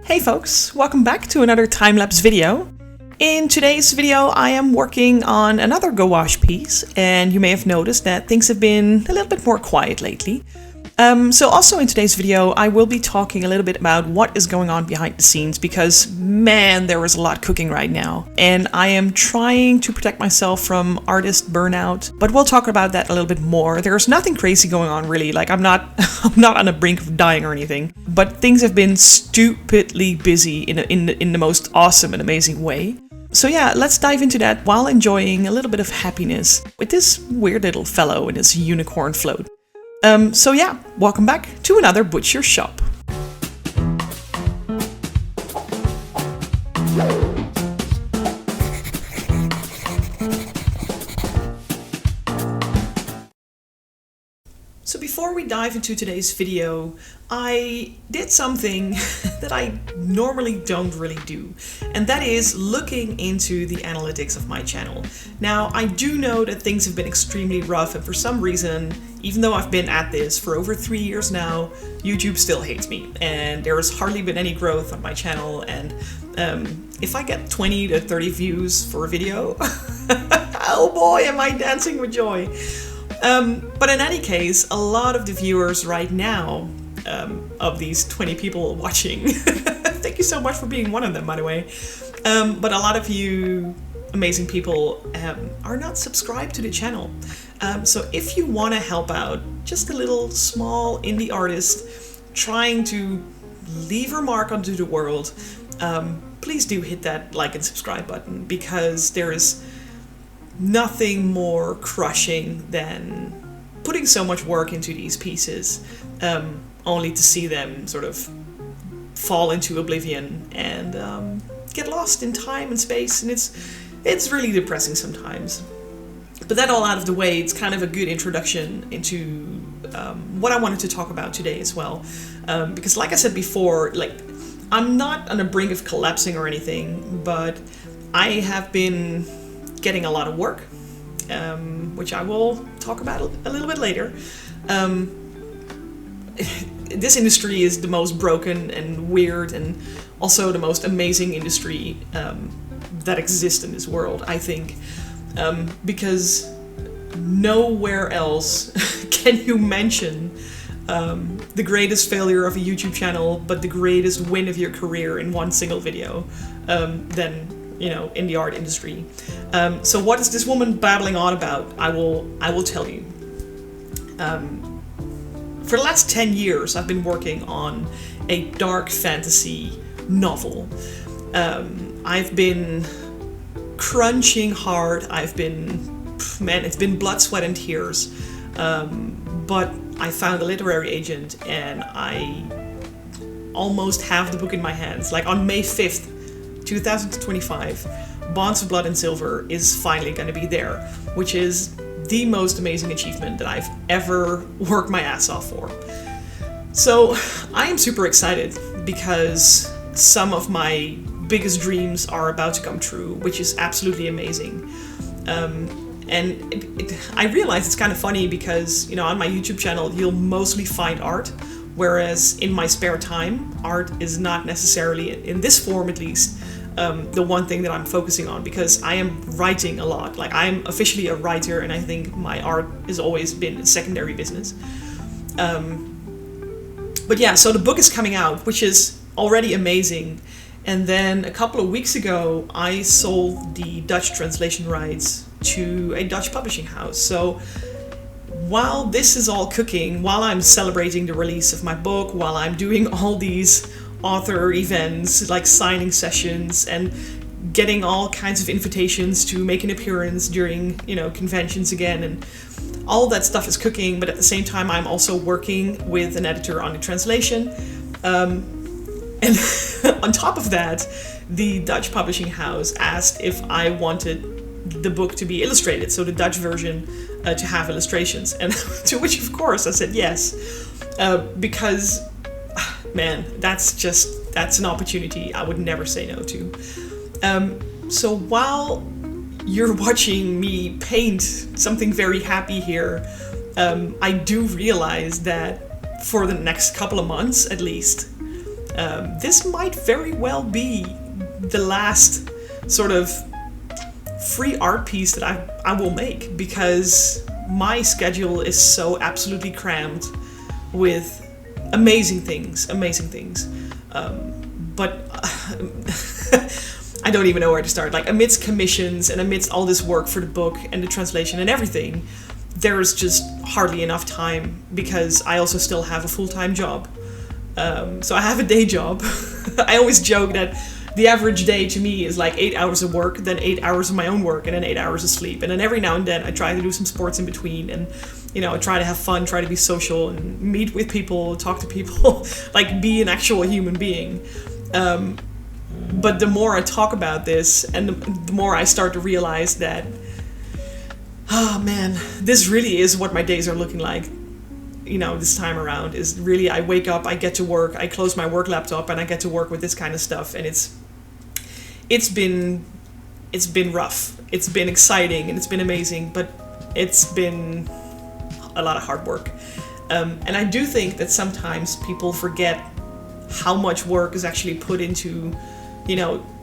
Hey folks, welcome back to another time-lapse video. In today's video I am working on another gouache piece, and you may have noticed that things have been a little bit more quiet lately. So also in today's video I will be talking a little bit about what is going on behind the scenes, because man, there is a lot cooking right now. And I am trying to protect myself from artist burnout, but we'll talk about that a little bit more. There's nothing crazy going on really, like I'm not on the brink of dying or anything, but things have been stupidly busy in the most awesome and amazing way. So yeah, let's dive into that while enjoying a little bit of happiness with this weird little fellow in his unicorn float. So yeah, welcome back to another Butcher Shop. So before we dive into today's video, I did something that I normally don't really do, and that is looking into the analytics of my channel. Now, I do know that things have been extremely rough, and for some reason, even though I've been at this for over 3 years now, YouTube still hates me, and there has hardly been any growth on my channel, and if I get 20 to 30 views for a video, oh boy, am I dancing with joy. But in any case, a lot of the viewers right now, of these 20 people watching, thank you so much for being one of them, by the way, but a lot of you amazing people are not subscribed to the channel. So if you want to help out just a little small indie artist trying to leave her mark onto the world, please do hit that like and subscribe button, because there is nothing more crushing than putting so much work into these pieces, only to see them sort of fall into oblivion and get lost in time and space, and it's really depressing sometimes. But that all out of the way, it's kind of a good introduction into what I wanted to talk about today as well, because like I said before, like I'm not on the brink of collapsing or anything, but I have been getting a lot of work, which I will talk about a little bit later. This industry is the most broken and weird and also the most amazing industry that exists in this world, I think, because nowhere else can you mention the greatest failure of a YouTube channel but the greatest win of your career in one single video than, you know, in the art industry. So what is this woman babbling on about? I will tell you. For the last 10 years I've been working on a dark fantasy novel. I've been crunching hard. I've been, man, it's been blood, sweat and tears. But I found a literary agent and I almost have the book in my hands. Like on May 5th, 2025, Bonds of Blood and Silver is finally going to be there, which is the most amazing achievement that I've ever worked my ass off for. So I am super excited because some of my biggest dreams are about to come true, which is absolutely amazing. And I realize it's kind of funny because, you know, on my YouTube channel you'll mostly find art, whereas in my spare time, art is not necessarily, in this form at least, the one thing that I'm focusing on, because I am writing a lot. Like, I'm officially a writer, and I think my art has always been a secondary business. But yeah, so the book is coming out, which is already amazing. And then a couple of weeks ago, I sold the Dutch translation rights to a Dutch publishing house. So while this is all cooking, while I'm celebrating the release of my book, while I'm doing all these author events like signing sessions and getting all kinds of invitations to make an appearance during, you know, conventions again, and all that stuff is cooking, but at the same time I'm also working with an editor on the translation, and on top of that, the Dutch publishing house asked if I wanted the book to be illustrated, so the Dutch version to have illustrations, and to which of course I said yes, because man, that's an opportunity I would never say no to. So while you're watching me paint something very happy here, I do realize that for the next couple of months at least, This might very well be the last sort of free art piece that I will make, because my schedule is so absolutely crammed with amazing things. But I don't even know where to start. Like, amidst commissions and amidst all this work for the book and the translation and everything, there's just hardly enough time, because I also still have a full-time job. So I have a day job. I always joke that the average day to me is like 8 hours of work, then 8 hours of my own work, and then 8 hours of sleep. And then every now and then I try to do some sports in between, and I try to have fun, try to be social and meet with people, talk to people, like be an actual human being. But the more I talk about this, and the more I start to realize that, oh man, this really is what my days are looking like. This time around is really, I wake up, I get to work, I close my work laptop, and I get to work with this kind of stuff. And it's been rough. It's been exciting and it's been amazing, but it's been a lot of hard work. And I do think that sometimes people forget how much work is actually put into,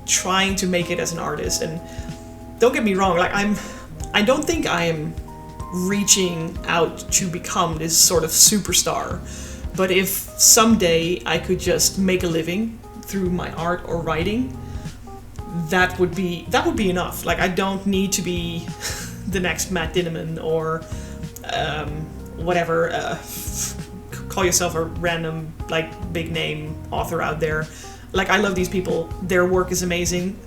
trying to make it as an artist. And don't get me wrong, like I don't think I am reaching out to become this sort of superstar. But if someday I could just make a living through my art or writing, that would be enough. Like, I don't need to be the next Matt Dinneman or whatever. Call yourself a random, like, big name author out there. Like, I love these people. Their work is amazing.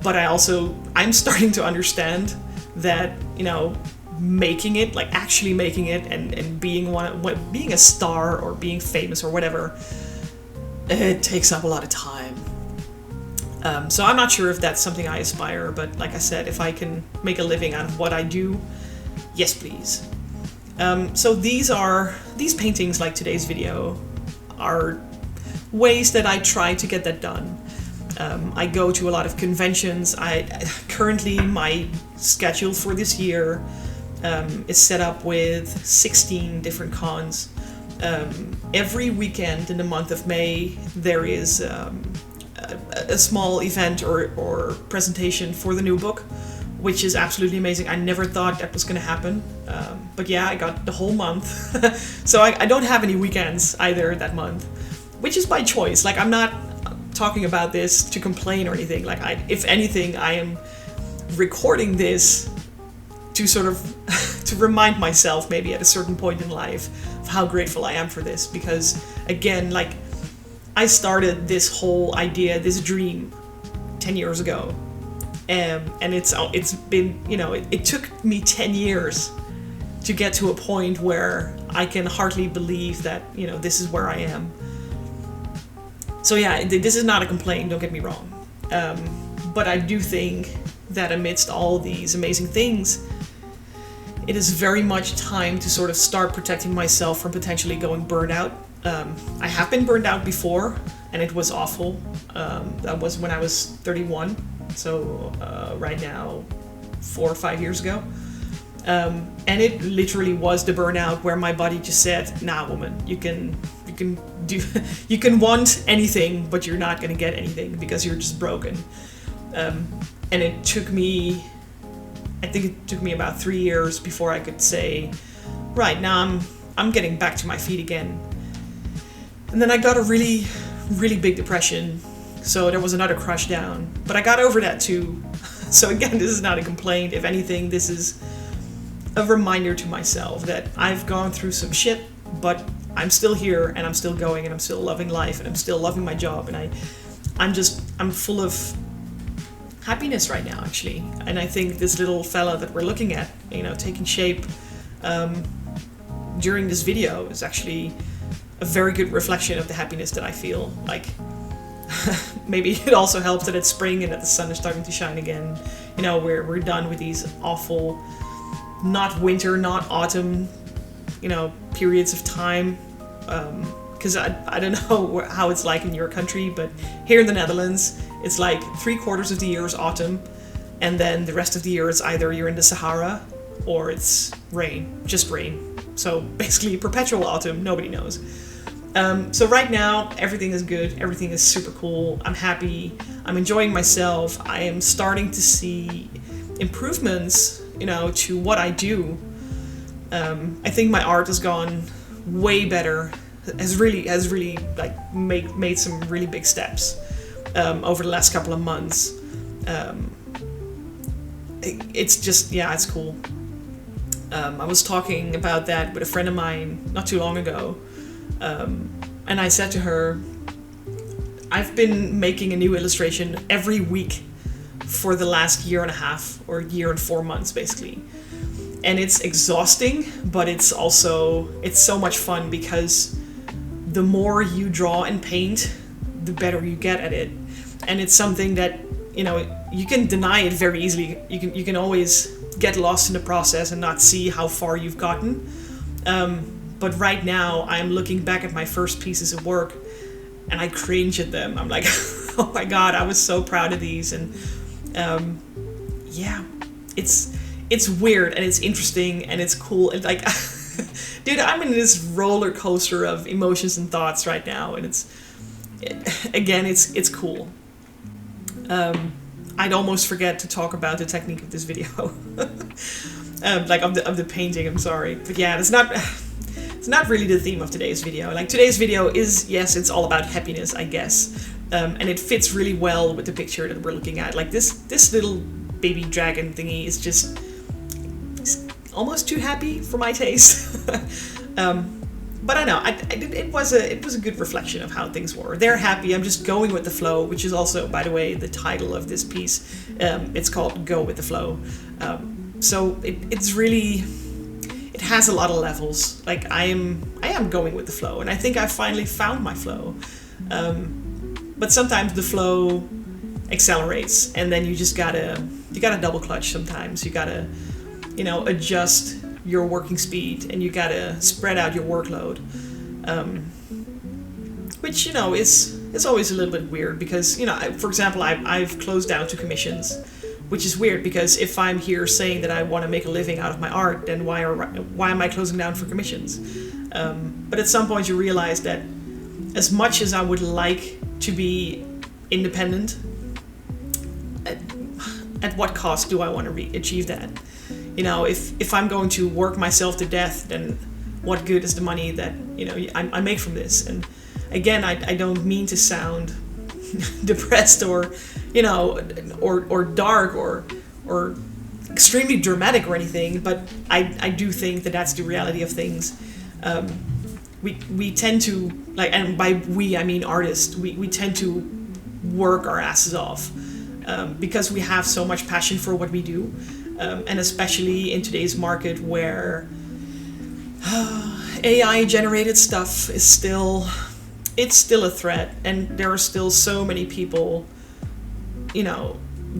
But I'm starting to understand that, making it, like actually making it, and being being a star or being famous or whatever, it takes up a lot of time. So I'm not sure if that's something I aspire, but like I said, if I can make a living out of what I do, yes please. So these paintings, like today's video, are ways that I try to get that done. I go to a lot of conventions. Currently my schedule for this year is set up with 16 different cons. Every weekend in the month of May there is a small event or presentation for the new book, which is absolutely amazing. I never thought that was going to happen, but yeah, I got the whole month. So I don't have any weekends either that month, which is by choice. Like, I'm not talking about this to complain or anything. Like, if anything, I am recording this to sort of to remind myself, maybe at a certain point in life, of how grateful I am for this. Because again, like, I started this whole idea, this dream, 10 years ago, and it's been, it took me 10 years to get to a point where I can hardly believe that, this is where I am. So yeah, this is not a complaint, don't get me wrong. But I do think that amidst all these amazing things, it is very much time to sort of start protecting myself from potentially going burnout. I have been burned out before, and it was awful. That was when I was 31, so right now 4 or 5 years ago. And it literally was the burnout where my body just said, nah woman, you can want anything, but you're not gonna get anything because you're just broken. And it took me, I think it took me about 3 years before I could say, right, now I'm getting back to my feet again. And then I got a really, really big depression, so there was another crush down. But I got over that too. So again, this is not a complaint. If anything, this is a reminder to myself that I've gone through some shit, but I'm still here, and I'm still going, and I'm still loving life, and I'm still loving my job, and I'm full of happiness right now, actually. And I think this little fella that we're looking at, taking shape during this video is actually a very good reflection of the happiness that I feel. Like, maybe it also helps that it's spring and that the sun is starting to shine again. We're done with these awful, not winter, not autumn, periods of time. Because I don't know how it's like in your country, but here in the Netherlands, it's like 3/4 of the year is autumn, and then the rest of the year is either you're in the Sahara or it's rain, just rain. So basically perpetual autumn, nobody knows. So right now, everything is good. Everything is super cool. I'm happy. I'm enjoying myself. I am starting to see improvements, to what I do. I think my art has gone way better. Has really like made some really big steps over the last couple of months. It's just, it's cool. I was talking about that with a friend of mine not too long ago. And I said to her, I've been making a new illustration every week for the last year and a half, or year and 4 months basically. And it's exhausting, but it's so much fun, because the more you draw and paint, the better you get at it. And it's something that, you can deny it very easily. You can always get lost in the process and not see how far you've gotten. But right now, I'm looking back at my first pieces of work, and I cringe at them. I'm like, oh my God, I was so proud of these. And it's weird, and it's interesting, and it's cool. And like, dude, I'm in this roller coaster of emotions and thoughts right now, and it's cool. I'd almost forget to talk about the technique of this video, like of the painting. I'm sorry, but yeah, it's not really the theme of today's video. Like, today's video is, yes, it's all about happiness, I guess, and it fits really well with the picture that we're looking at. Like, this little baby dragon thingy is just almost too happy for my taste. But I know it was a good reflection of how things were. They're happy. I'm just going with the flow, which is also, by the way, the title of this piece. It's called "Go with the Flow." So it's really, it has a lot of levels. Like, I am going with the flow, and I think I finally found my flow. But sometimes the flow accelerates, and then you gotta double clutch. Sometimes you gotta, adjust your working speed, and you gotta spread out your workload, which is always a little bit weird, because for example, I've closed down to commissions, which is weird, because if I'm here saying that I want to make a living out of my art, then why am I closing down for commissions? But at some point you realize that as much as I would like to be independent, at what cost do I want to achieve that? If I'm going to work myself to death, then what good is the money that I make from this? And again, I don't mean to sound depressed or dark or extremely dramatic or anything, but I do think that that's the reality of things. We tend to, like, and by we I mean artists, we tend to work our asses off because we have so much passion for what we do. And especially in today's market, where AI generated stuff is still a threat, and there are still so many people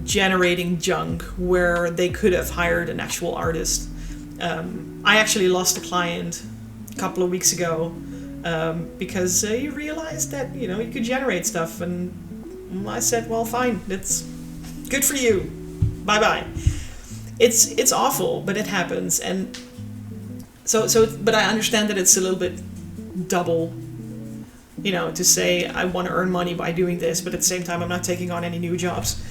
generating junk where they could have hired an actual artist. I actually lost a client a couple of weeks ago because he realized that he could generate stuff, and I said, well, fine, that's good for you, bye bye. It's awful, but it happens, and but I understand that it's a little bit double, to say I want to earn money by doing this, but at the same time I'm not taking on any new jobs.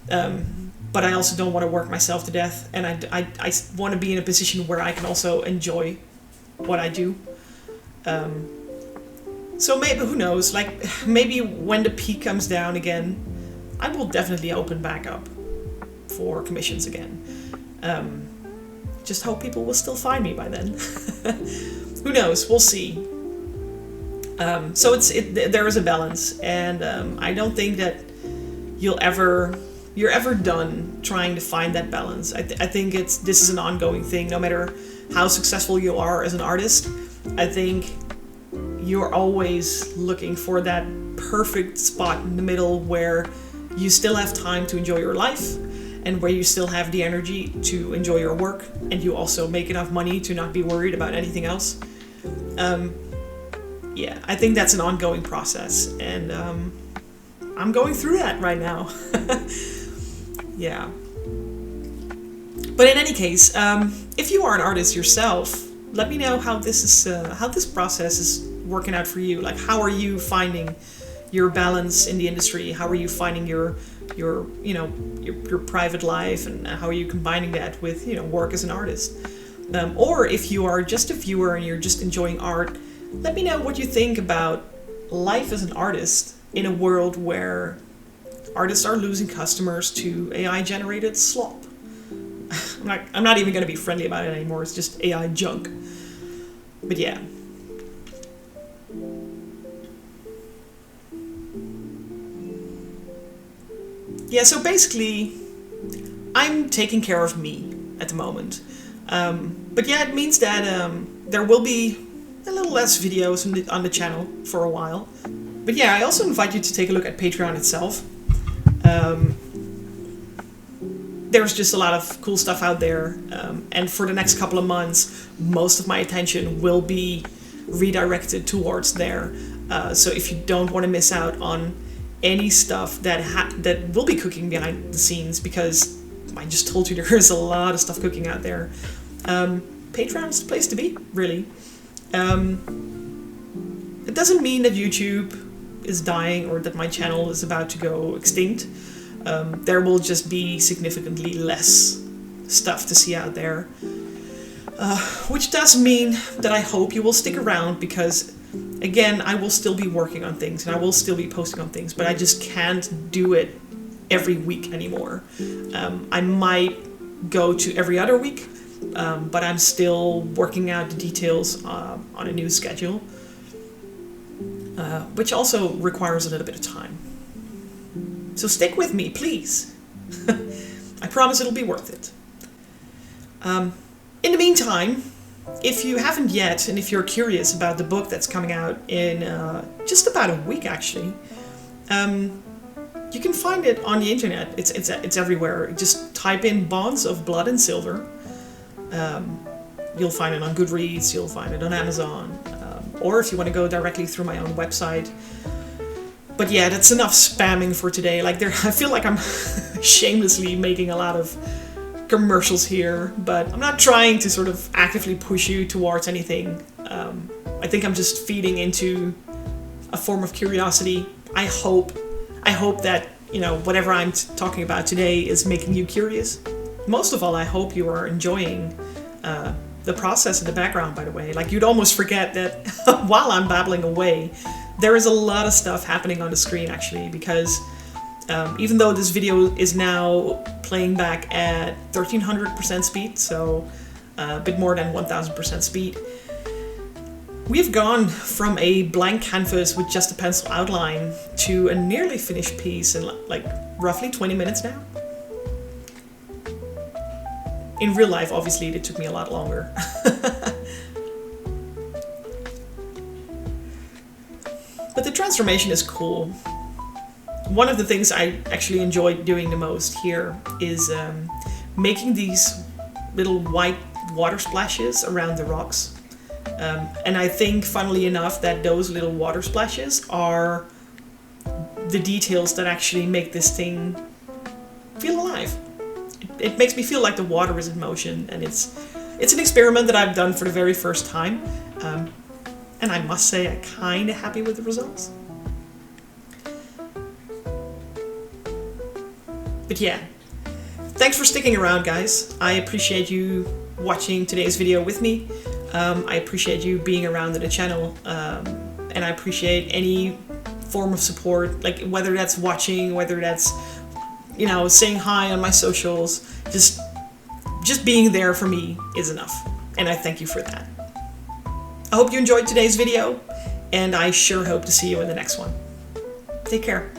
But I also don't want to work myself to death, and I want to be in a position where I can also enjoy what I do. So maybe, who knows, like, maybe when the peak comes down again, I will definitely open back up for commissions again. Just hope people will still find me by then. Who knows? We'll see. So there is a balance, and I don't think that you're ever done trying to find that balance. I think this is an ongoing thing. No matter how successful you are as an artist, I think you're always looking for that perfect spot in the middle where you still have time to enjoy your life, and where you still have the energy to enjoy your work, and you also make enough money to not be worried about anything else. Yeah, I think that's an ongoing process, and I'm going through that right now. Yeah. But in any case, if you are an artist yourself, let me know how this process is working out for you? Like, how are you finding your balance in the industry? How are you finding your private life, and how are you combining that with, work as an artist? Or if you are just a viewer and you're just enjoying art, let me know what you think about life as an artist in a world where artists are losing customers to AI-generated slop. I'm not even going to be friendly about it anymore. It's just AI junk. But yeah. Yeah, so basically, I'm taking care of me at the moment. But yeah, it means that there will be a little less videos on the channel for a while. But yeah, I also invite you to take a look at Patreon itself. There's just a lot of cool stuff out there, and for the next couple of months, most of my attention will be redirected towards there. So if you don't want to miss out on any stuff that will be cooking behind the scenes, because I just told you there is a lot of stuff cooking out there, Patreon is the place to be, really. It doesn't mean that YouTube is dying or that my channel is about to go extinct. There will just be significantly less stuff to see out there. Which does mean that I hope you will stick around, because again, I will still be working on things and I will still be posting on things, but I just can't do it every week anymore. I might go to every other week, but I'm still working out the details on a new schedule, which also requires a little bit of time. So stick with me, please. I promise it'll be worth it. In the meantime, if you haven't yet, and if you're curious about the book that's coming out in just about a week, actually, you can find it on the internet. It's everywhere. Just type in Bonds of Blood and Silver. You'll find it on Goodreads. You'll find it on Amazon, or if you want to go directly through my own website. But yeah, that's enough spamming for today. Like, I feel like I'm shamelessly making a lot of commercials here, but I'm not trying to sort of actively push you towards anything. I think I'm just feeding into a form of curiosity. I hope that, whatever I'm talking about today is making you curious. Most of all, I hope you are enjoying the process in the background, by the way. Like, you'd almost forget that while I'm babbling away, there is a lot of stuff happening on the screen, actually, because even though this video is now playing back at 1300% speed, so a bit more than 1000% speed, we've gone from a blank canvas with just a pencil outline to a nearly finished piece in like roughly 20 minutes now. In real life, obviously, it took me a lot longer. But the transformation is cool. One of the things I actually enjoy doing the most here is making these little white water splashes around the rocks. And I think, funnily enough, that those little water splashes are the details that actually make this thing feel alive. It makes me feel like the water is in motion, and it's an experiment that I've done for the very first time. And I must say, I'm kind of happy with the results. But yeah, thanks for sticking around, guys. I appreciate you watching today's video with me. I appreciate you being around in the channel, and I appreciate any form of support, like whether that's watching, whether that's, saying hi on my socials. Just being there for me is enough, and I thank you for that. I hope you enjoyed today's video, and I sure hope to see you in the next one. Take care.